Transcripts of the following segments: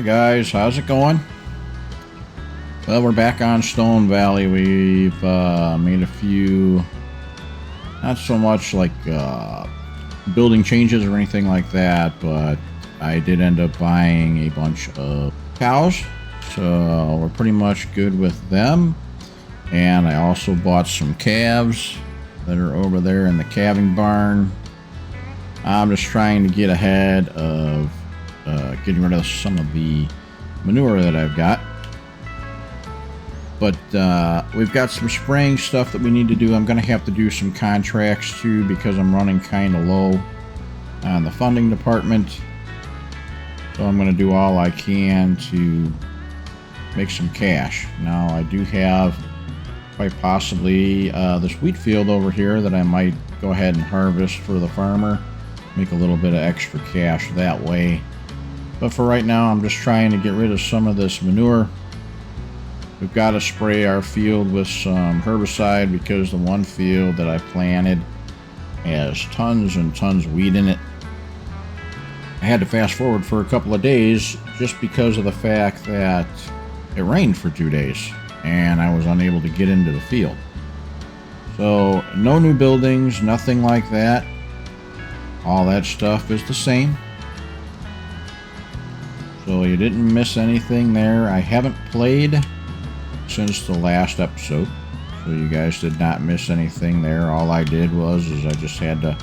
Hi guys, how's it going? Well, we're back on Stone Valley. We've made a few, not so much like building changes or anything like that, but I did end up buying a bunch of cows, so we're pretty much good with them. And I also bought some calves that are over there in the calving barn. I'm just trying to get ahead of getting rid of some of the manure that I've got. But we've got some spraying stuff that we need to do. I'm going to have to do some contracts too because I'm running kind of low on the funding department. So I'm going to do all I can to make some cash. Now I do have quite possibly this wheat field over here that I might go ahead and harvest for the farmer. Make a little bit of extra cash that way. But for right now, I'm just trying to get rid of some of this manure. We've got to spray our field with some herbicide because the one field that I planted has tons and tons of weed in it. I had to fast forward for a couple of days just because of the fact that it rained for 2 days and I was unable to get into the field. So no new buildings, nothing like that. All that stuff is the same. So you didn't miss anything there. I haven't played since the last episode, so you guys did not miss anything there. All I did was I just had to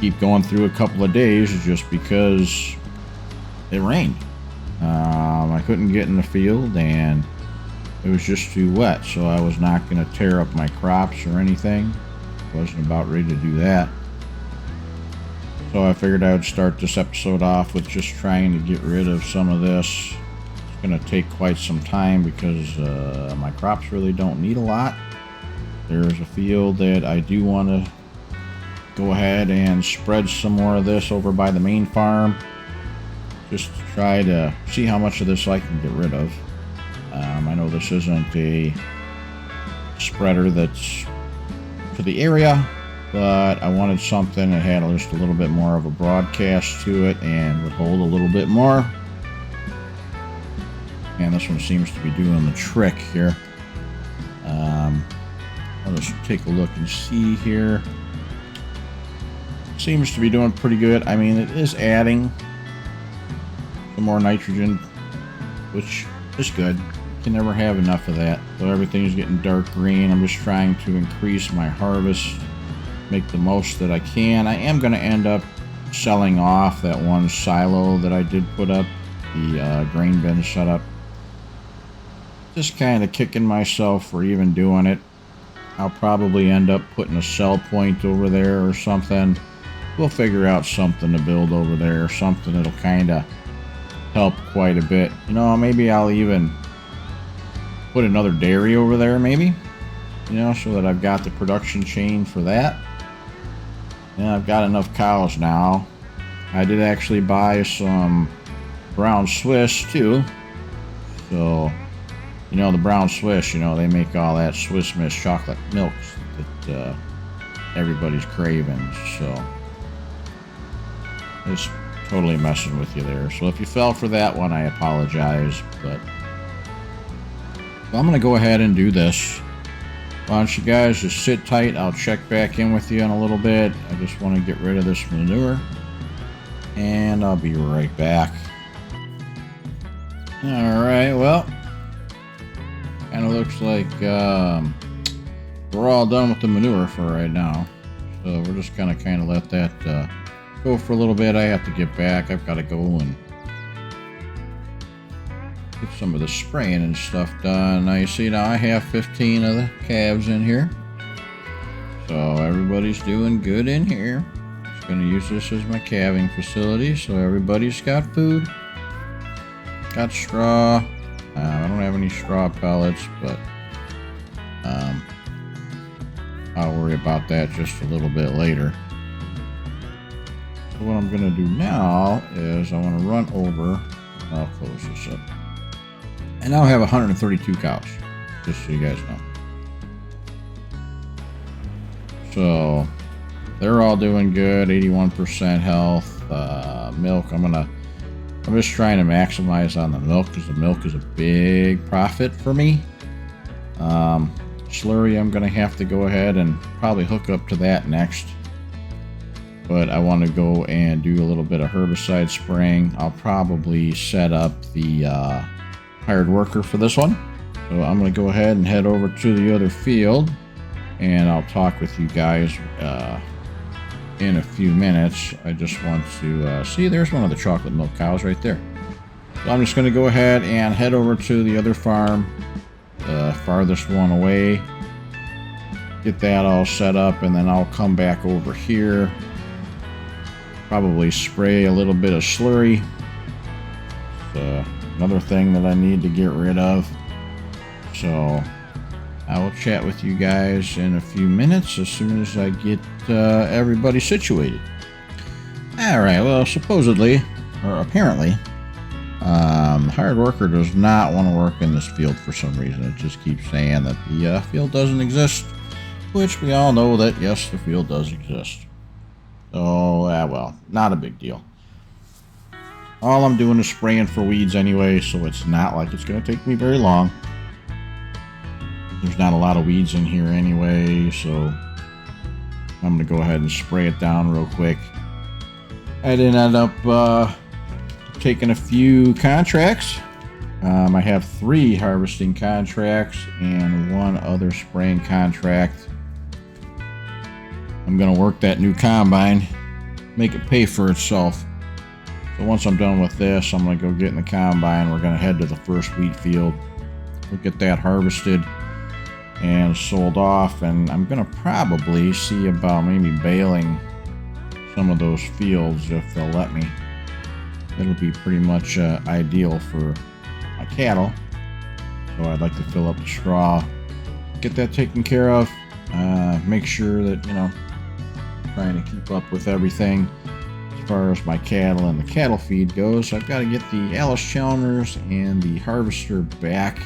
keep going through a couple of days just because it rained. I couldn't get in the field and it was just too wet, so I was not going to tear up my crops or anything. Wasn't about ready to do that. So I figured I would start this episode off with just trying to get rid of some of this. It's going to take quite some time because my crops really don't need a lot. There's a field that I do want to go ahead and spread some more of this over by the main farm. Just to try to see how much of this I can get rid of. I know this isn't a spreader that's for the area, but I wanted something that had just a little bit more of a broadcast to it and would hold a little bit more. And this one seems to be doing the trick here. I'll just take a look and see here. Seems to be doing pretty good. I mean, it is adding some more nitrogen, which is good. You can never have enough of that. So everything's getting dark green. I'm just trying to increase my harvest, make the most that I can. I am going to end up selling off that one silo that I did put up, the grain bin setup. Just kind of kicking myself for even doing it. I'll probably end up putting a sell point over there or something. We'll figure out something to build over there, something that'll kind of help quite a bit. You know, maybe I'll even put another dairy over there, maybe, you know, so that I've got the production chain for that. And I've got enough cows now. I did actually buy some brown Swiss too. So, you know, the brown Swiss, you know, they make all that Swiss Miss chocolate milks that everybody's craving. So it's totally messing with you there. So if you fell for that one, I apologize. But I'm going to go ahead and do this. Why don't you guys just sit tight? I'll check back in with you in a little bit. I just want to get rid of this manure. And I'll be right back. Alright, well, kind of looks like we're all done with the manure for right now. So we're just going to kind of let that go for a little bit. I have to get back. I've got to go and get some of the spraying and stuff done. Now you see, now I have 15 of the calves in here. So everybody's doing good in here. Just going to use this as my calving facility. So everybody's got food. Got straw. I don't have any straw pellets, but I'll worry about that just a little bit later. So what I'm going to do now is I want to run over. I'll close this up. And now I have 132 cows, just so you guys know. So they're all doing good, 81% health. Milk, I'm going to I'm just trying to maximize on the milk because the milk is a big profit for me. Slurry, I'm going to have to go ahead and probably hook up to that next. But I want to go and do a little bit of herbicide spraying. I'll probably set up the hired worker for this one. So I'm going to go ahead and head over to the other field, and I'll talk with you guys in a few minutes. I just want to see, there's one of the chocolate milk cows right there. So I'm just going to go ahead and head over to the other farm, the farthest one away, get that all set up, and then I'll come back over here, probably spray a little bit of slurry. Another thing that I need to get rid of. So I will chat with you guys in a few minutes as soon as I get everybody situated. Alright, well, supposedly, or apparently, the hired worker does not want to work in this field for some reason. It just keeps saying that the field doesn't exist, which we all know that, yes, the field does exist. So, well, not a big deal. All I'm doing is spraying for weeds anyway, so it's not like it's going to take me very long. There's not a lot of weeds in here anyway, so I'm going to go ahead and spray it down real quick. I did end up taking a few contracts. I have 3 harvesting contracts and 1 other spraying contract. I'm going to work that new combine, make it pay for itself. So once I'm done with this, I'm going to go get in the combine. We're going to head to the first wheat field. We'll get that harvested and sold off, and I'm going to probably see about maybe baling some of those fields if they'll let me. It'll be pretty much ideal for my cattle. So I'd like to fill up the straw, get that taken care of, make sure that, you know, trying to keep up with everything. As far as my cattle and the cattle feed goes, I've got to get the Alice Chalmers and the harvester back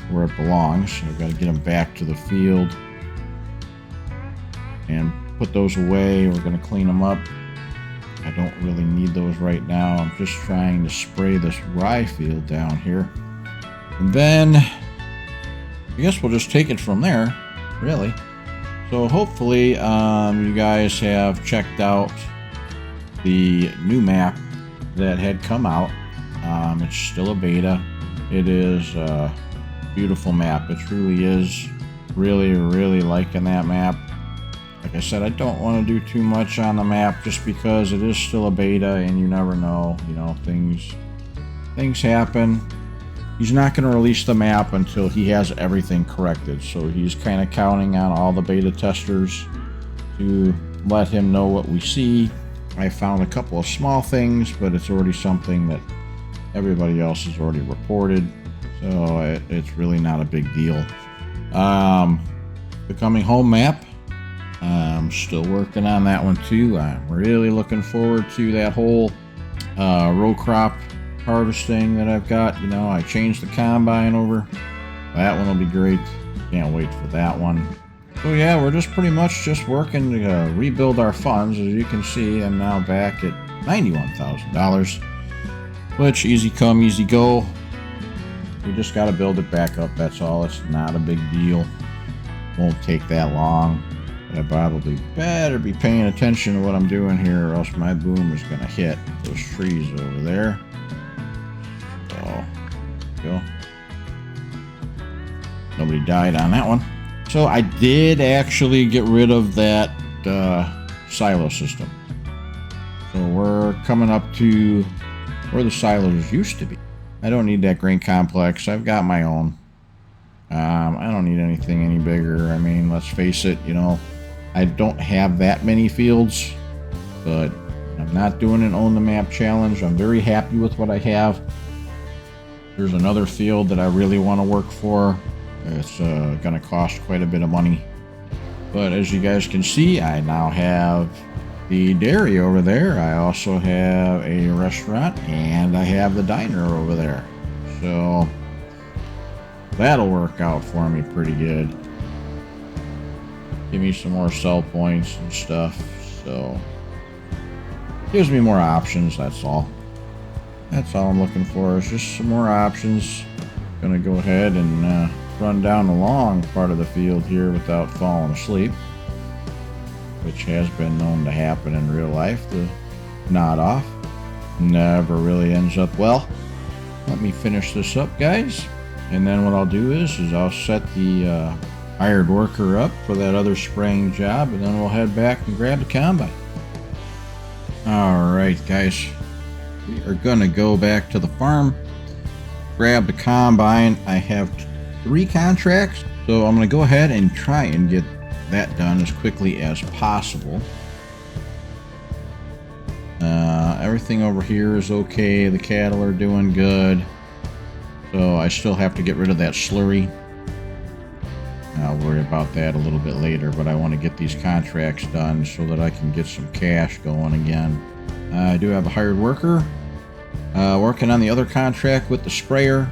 where it belongs. I've got to get them back to the field and put those away. We're going to clean them up. I don't really need those right now. I'm just trying to spray this rye field down here. And then I guess we'll just take it from there, really. So hopefully you guys have checked out the new map that had come out. It's still a beta. It is a beautiful map. It truly is. Really liking that map. Like I said, I don't want to do too much on the map just because it is still a beta and you never know, you know, things happen. He's not going to release the map until he has everything corrected, so he's kind of counting on all the beta testers to let him know what we see. I found a couple of small things, but it's already something that everybody else has already reported, so it's really not a big deal. The coming home map, I'm still working on that one too. I'm really looking forward to that whole row crop harvesting that I've got. You know, I changed the combine over. That one will be great. Can't wait for that one. So yeah, we're just pretty much just working to rebuild our funds. As you can see, I'm now back at $91,000, which easy come, easy go. We just got to build it back up. That's all. It's not a big deal. Won't take that long. But I probably better be paying attention to what I'm doing here, or else my boom is going to hit those trees over there. So, go. Nobody died on that one. So I did actually get rid of that silo system. So we're coming up to where the silos used to be. I don't need that grain complex. I've got my own. I don't need anything any bigger. I mean, let's face it, you know, I don't have that many fields, but I'm not doing an own the map challenge. I'm very happy with what I have. There's another field that I really want to work for. It's going to cost quite a bit of money. But as you guys can see, I now have the dairy over there. I also have a restaurant, and I have the diner over there. So that'll work out for me pretty good. Give me some more sell points and stuff. So gives me more options, that's all. That's all I'm looking for, is just some more options. Gonna go ahead and run down the long part of the field here without falling asleep, which has been known to happen in real life. The nod off never really ends up well. Let me finish this up, guys, and then what I'll do is I'll set the hired worker up for that other spraying job, and then we'll head back and grab the combine. Alright guys, we are gonna go back to the farm, grab the combine. I have 3 contracts, so I'm gonna go ahead and try and get that done as quickly as possible. Everything over here is okay. The cattle are doing good, so I still have to get rid of that slurry. I'll worry about that a little bit later, but I want to get these contracts done so that I can get some cash going again. I do have a hired worker working on the other contract with the sprayer.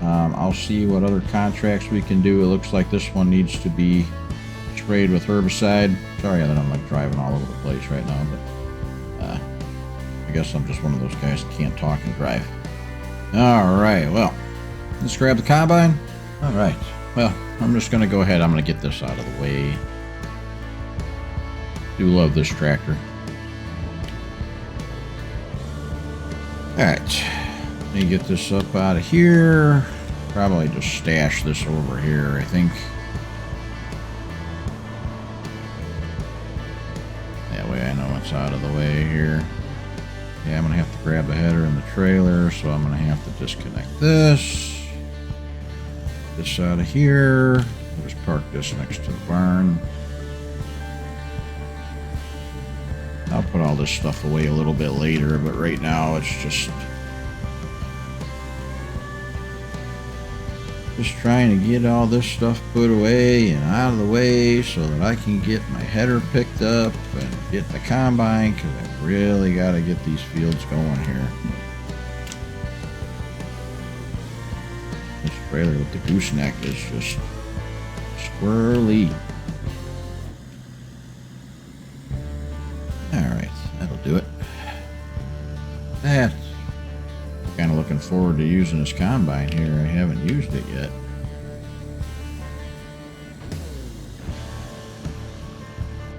I'll see what other contracts we can do. It looks like this one needs to be sprayed with herbicide. Sorry that I'm like driving all over the place right now, but I guess I'm just one of those guys that can't talk and drive. Alright, well, let's grab the combine. Alright, well, I'm just going to go ahead. I'm going to get this out of the way. Do love this tractor. Alright, let me get this up out of here. Probably just stash this over here, I think. That way I know it's out of the way here. Yeah, I'm going to have to grab the header and the trailer, so I'm going to have to disconnect this. This out of here. I'll just park this next to the barn. I'll put all this stuff away a little bit later, but right now it's just trying to get all this stuff put away and out of the way so that I can get my header picked up and get the combine, because I really got to get these fields going here. This trailer with the gooseneck is just squirrely. Alright, that'll do it. That's kind of looking forward to using this combine here. I haven't used it yet.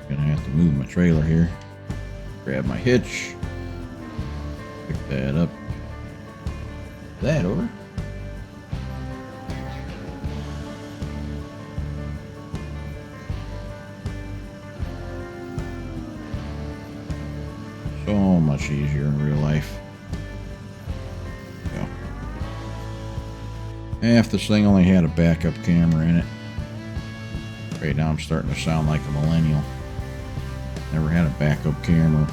Gonna have to move my trailer here. Grab my hitch. Pick that up. That over. So much easier in real life. If this thing only had a backup camera in it. Right now I'm starting to sound like a millennial. Never had a backup camera.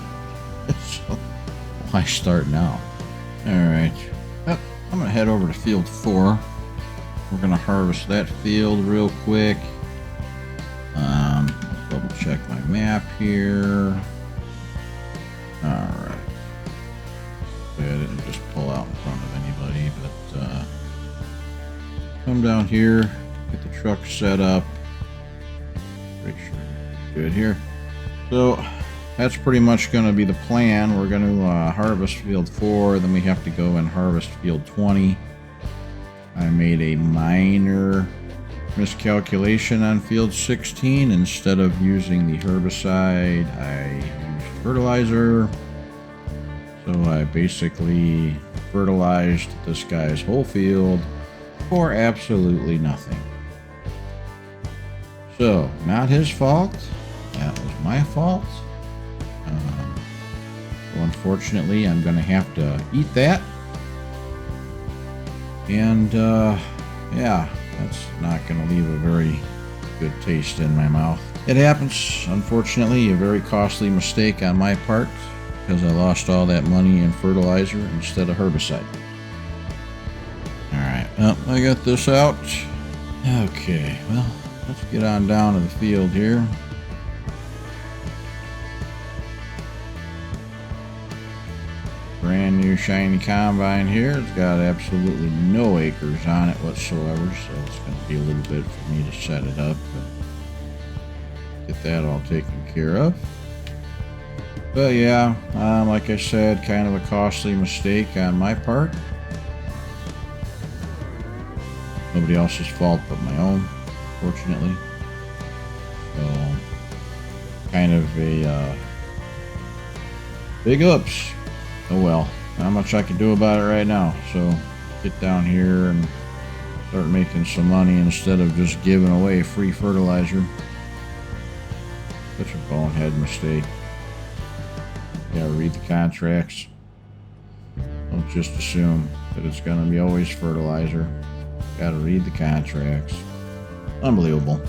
So why start now? Alright. Well, I'm going to head over to field 4. We're going to harvest that field real quick. Double check my map here. Alright. I didn't just pull out in front of anybody, but come down here, get the truck set up. Make sure good here. So that's pretty much going to be the plan. We're going to harvest field 4, then we have to go and harvest field 20. I made a minor miscalculation on field 16. Instead of using the herbicide, I used fertilizer. So I basically fertilized this guy's whole field for absolutely nothing. So, not his fault. That was my fault. So unfortunately, I'm going to have to eat that. And, yeah, that's not going to leave a very good taste in my mouth. It happens, unfortunately, a very costly mistake on my part, because I lost all that money in fertilizer instead of herbicide. Alright, well, I got this out. Okay, well, let's get on down to the field here. Brand new shiny combine here. It's got absolutely no acres on it whatsoever, so it's going to be a little bit for me to set it up. But get that all taken care of. But yeah, like I said, kind of a costly mistake on my part. Nobody else's fault but my own, fortunately. So, kind of a big oops. Oh well, not much I can do about it right now. So, get down here and start making some money instead of just giving away free fertilizer. Such a bonehead mistake. You gotta read the contracts. Don't just assume that it's gonna be always fertilizer. Gotta read the contracts. Unbelievable.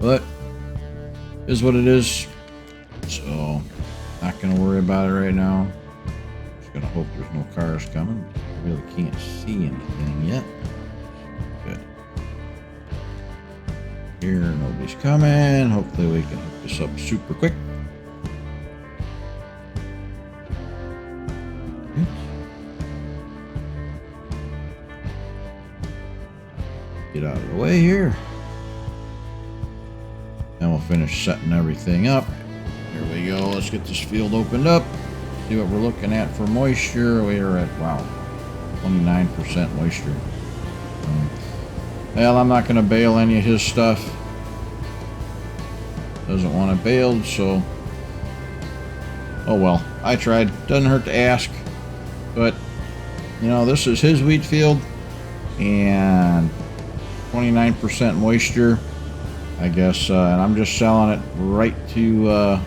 But is what it is. So not gonna worry about it right now. Just gonna hope there's no cars coming. I really can't see anything yet. Good. Here nobody's coming. Hopefully we can hook this up super quick. Get out of the way here. Then we'll finish setting everything up. Here we go. Let's get this field opened up. See what we're looking at for moisture. We are at, wow, 29% moisture. Well, I'm not going to bale any of his stuff. Doesn't want it baled, so oh well. I tried. Doesn't hurt to ask. But, you know, this is his wheat field. And 29% moisture, I guess, and I'm just selling it right to the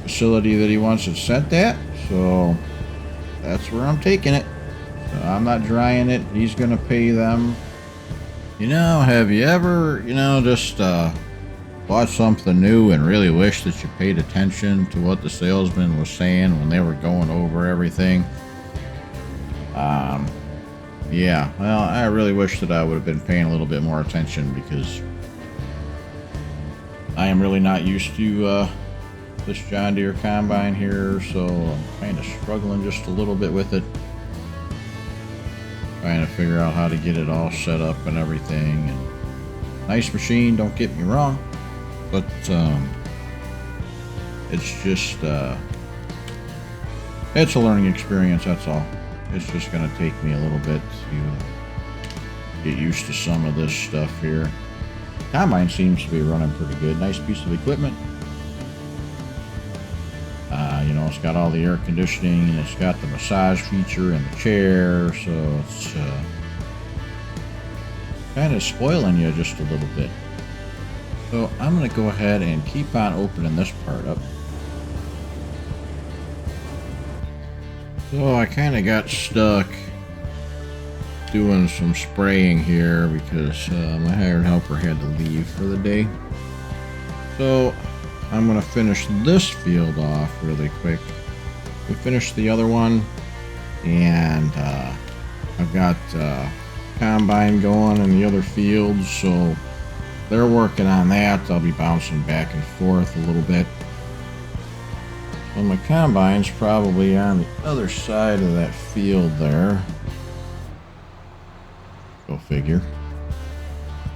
facility that he wants it sent at, so that's where I'm taking it. So I'm not drying it. He's gonna pay them. You know, have you ever, just bought something new and really wish that you paid attention to what the salesman was saying when they were going over everything? Yeah, well, I really wish that I would have been paying a little bit more attention, because I am really not used to this John Deere combine here, so I'm kind of struggling just a little bit with it. Trying to figure out how to get it all set up and everything. And nice machine, don't get me wrong, but it's just it's a learning experience, that's all. It's just going to take me a little bit to get used to some of this stuff here. Combine seems to be running pretty good. Nice piece of equipment. It's got all the air conditioning, and it's got the massage feature in the chair, so it's kind of spoiling you just a little bit. So I'm going to go ahead and keep on opening this part up. So I kind of got stuck doing some spraying here because my hired helper had to leave for the day. So I'm going to finish this field off really quick. We finished the other one, and I've got combine going in the other fields, so they're working on that. I'll be bouncing back and forth a little bit. Well, my combine's probably on the other side of that field there. Go figure.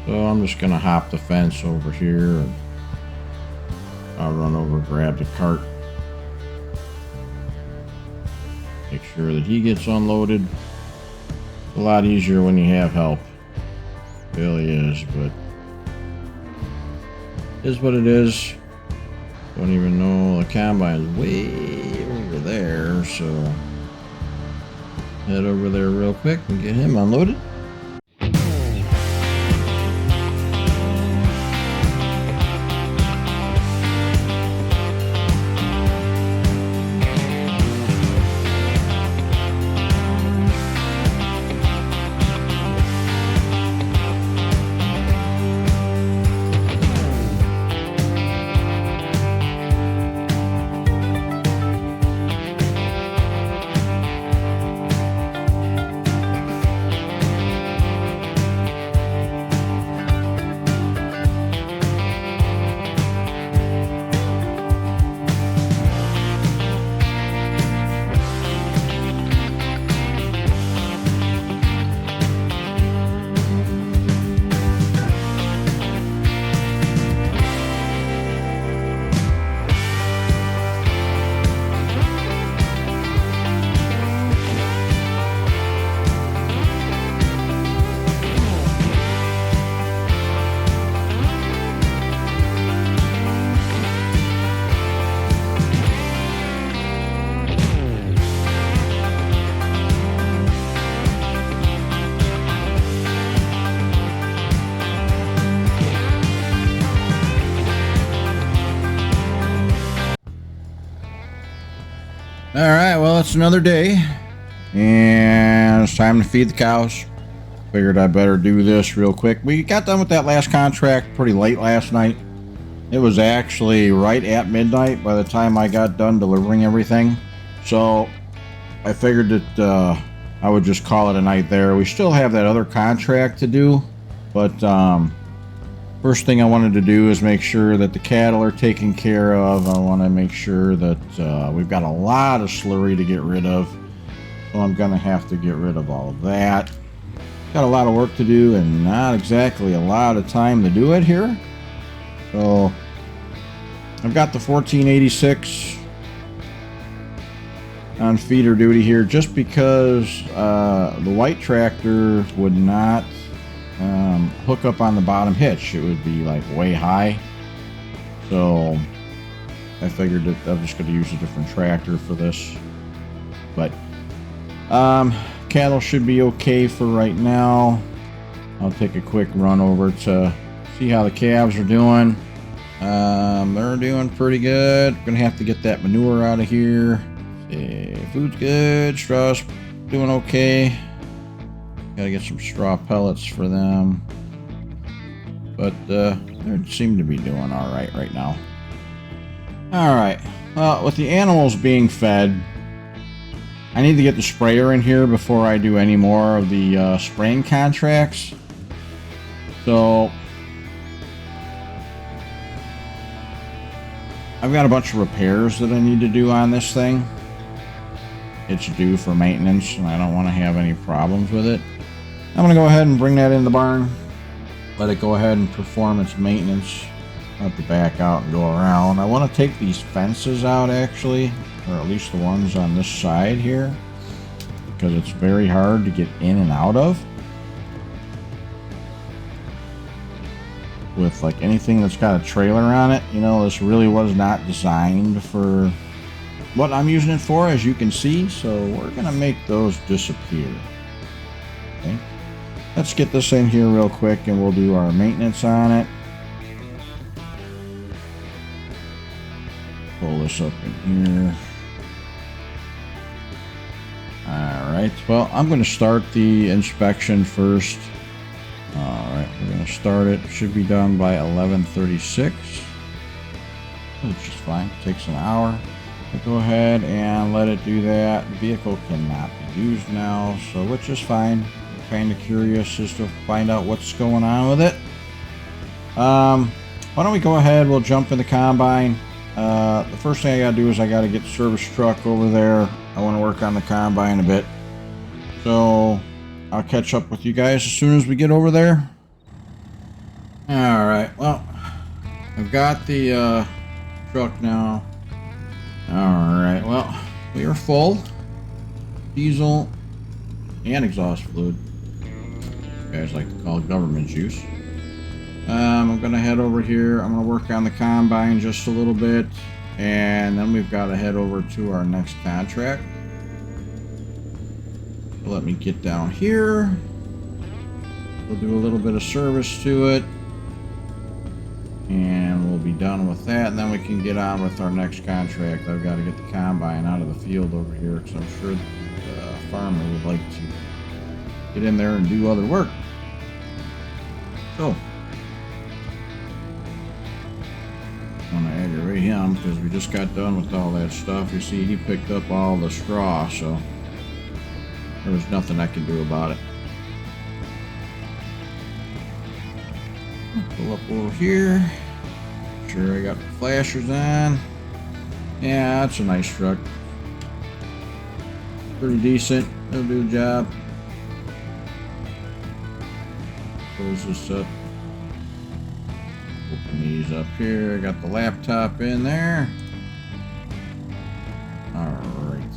So I'm just gonna hop the fence over here, and I'll run over, grab the cart, make sure that he gets unloaded. It's a lot easier when you have help. It really is, but it is what it is. Don't even know the combine's way over there, so head over there real quick and get him unloaded. Alright, well, it's another day, and it's time to feed the cows. Figured I better do this real quick. We got done with that last contract pretty late last night. It was actually right at midnight by the time I got done delivering everything. So I figured that I would just call it a night there. We still have that other contract to do, but first thing I wanted to do is make sure that the cattle are taken care of. I want to make sure that we've got a lot of slurry to get rid of. So I'm going to have to get rid of all of that. Got a lot of work to do and not exactly a lot of time to do it here. So I've got the 1486 on feeder duty here just because the white tractor would not hook up on the bottom hitch. It would be like way high. So I figured that I'm just going to use a different tractor for this. But cattle should be okay for right now. I'll take a quick run over to see how the calves are doing. They're doing pretty good. Gonna have to get that manure out of here. Food's good. Straw's doing okay. Gotta get some straw pellets for them. But they seem to be doing alright right now. Alright. Well, with the animals being fed, I need to get the sprayer in here before I do any more of the spraying contracts. So I've got a bunch of repairs that I need to do on this thing. It's due for maintenance and I don't want to have any problems with it. I'm going to go ahead and bring that in the barn. Let it go ahead and perform its maintenance. I'll have to back out and go around. I want to take these fences out actually, or at least the ones on this side here, because it's very hard to get in and out of with like anything that's got a trailer on it. You know, this really was not designed for what I'm using it for, as you can see, so we're gonna make those disappear. Okay, let's get this in here real quick and we'll do our maintenance on it. Pull this up in here. Alright, well, I'm going to start the inspection first. Alright, we're going to start it. Should be done by 11:36. Which is fine. It takes an hour. I'll go ahead and let it do that. The vehicle cannot be used now, so which is fine. I'm kind of curious as to find out what's going on with it. Why don't we go ahead, we'll jump in the combine. The first thing I gotta do is I gotta get the service truck over there. I want to work on the combine a bit. So I'll catch up with you guys as soon as we get over there. Alright, well, I've got the truck now. Alright, well, we are full. Diesel and exhaust fluid. You guys like to call it government juice. I'm gonna head over here. I'm gonna work on the combine just a little bit, and then we've got to head over to our next contract. So let me get down here. We'll do a little bit of service to it, and we'll be done with that, and then we can get on with our next contract. I've got to get the combine out of the field over here because I'm sure the farmer would like to get in there and do other work. So I want to aggravate him because we just got done with all that stuff. You see, he picked up all the straw, so there was nothing I could do about it. Pull up over here. Make sure I got the flashers on. Yeah, that's a nice truck. Pretty decent. It'll do the job. Close this up. Open these up here. I got the laptop in there. Alright.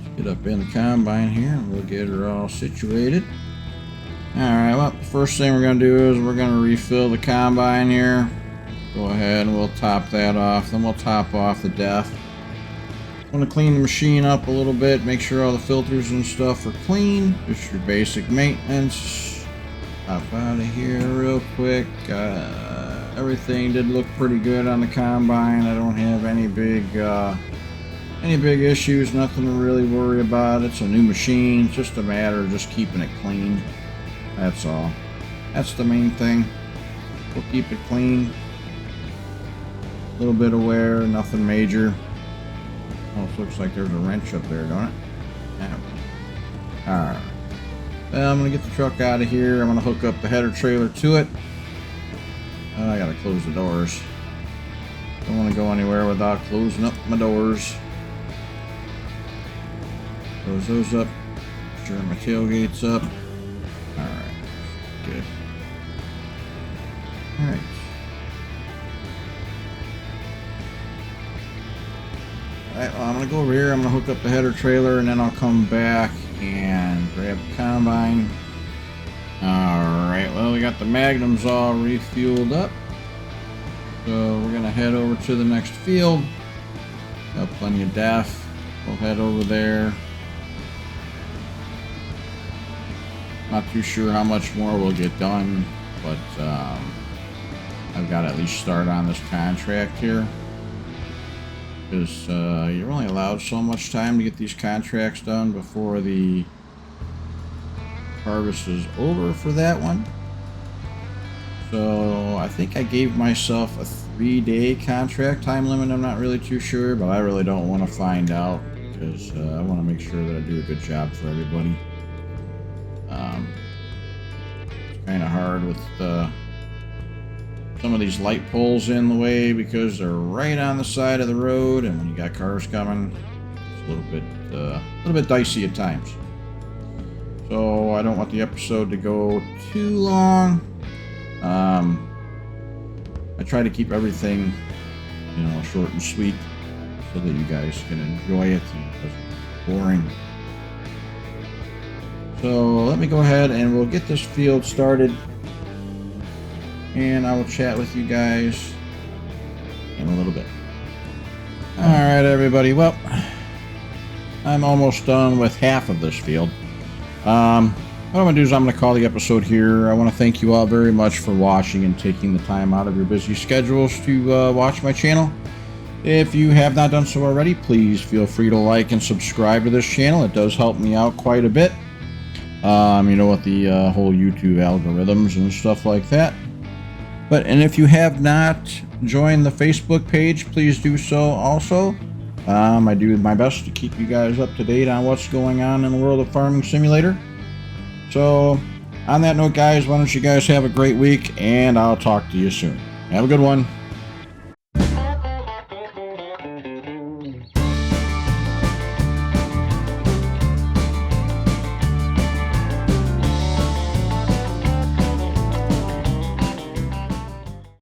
Let's get up in the combine here and we'll get her all situated. Alright, well, the first thing we're going to do is we're going to refill the combine here. Go ahead and we'll top that off. Then we'll top off the def. I'm going to clean the machine up a little bit. Make sure all the filters and stuff are clean. Just your basic maintenance. Hop out of here real quick. everything did look pretty good on the combine. I don't have any big issues, nothing to really worry about. It's a new machine. It's just a matter of just keeping it clean. That's all. That's the main thing. We'll keep it clean. A little bit of wear, nothing major. Almost looks like there's a wrench up there, don't it? Yeah. Alright. Well, I'm going to get the truck out of here. I'm going to hook up the header trailer to it. I got to close the doors. Don't want to go anywhere without closing up my doors. Close those up. Make sure my tailgate's up. Alright. Good. Alright. Alright, well, I'm going to go over here. I'm going to hook up the header trailer, and then I'll come back and grab the combine. Alright, well, we got the magnums all refueled up. So we're going to head over to the next field. Got plenty of DEF. We'll head over there. Not too sure how much more we'll get done, but I've got to at least start on this contract here. Because you're only allowed so much time to get these contracts done before the harvest is over for that one. So I think I gave myself a 3-day contract time limit. I'm not really too sure, but I really don't want to find out because I want to make sure that I do a good job for everybody. It's kind of hard with some of these light poles in the way because they're right on the side of the road, and when you got cars coming, it's a little bit dicey at times. So I don't want the episode to go too long. I try to keep everything, short and sweet so that you guys can enjoy it and it doesn't get boring. So let me go ahead and we'll get this field started, and I will chat with you guys in a little bit. Alright everybody, well, I'm almost done with half of this field. What I'm going to do is I'm going to call the episode here. I want to thank you all very much for watching and taking the time out of your busy schedules to watch my channel. If you have not done so already, please feel free to like and subscribe to this channel. It does help me out quite a bit. With the whole YouTube algorithms and stuff like that. And if you have not joined the Facebook page, please do so also. I do my best to keep you guys up to date on what's going on in the world of Farming Simulator. So, on that note, guys, why don't you guys have a great week, and I'll talk to you soon. Have a good one.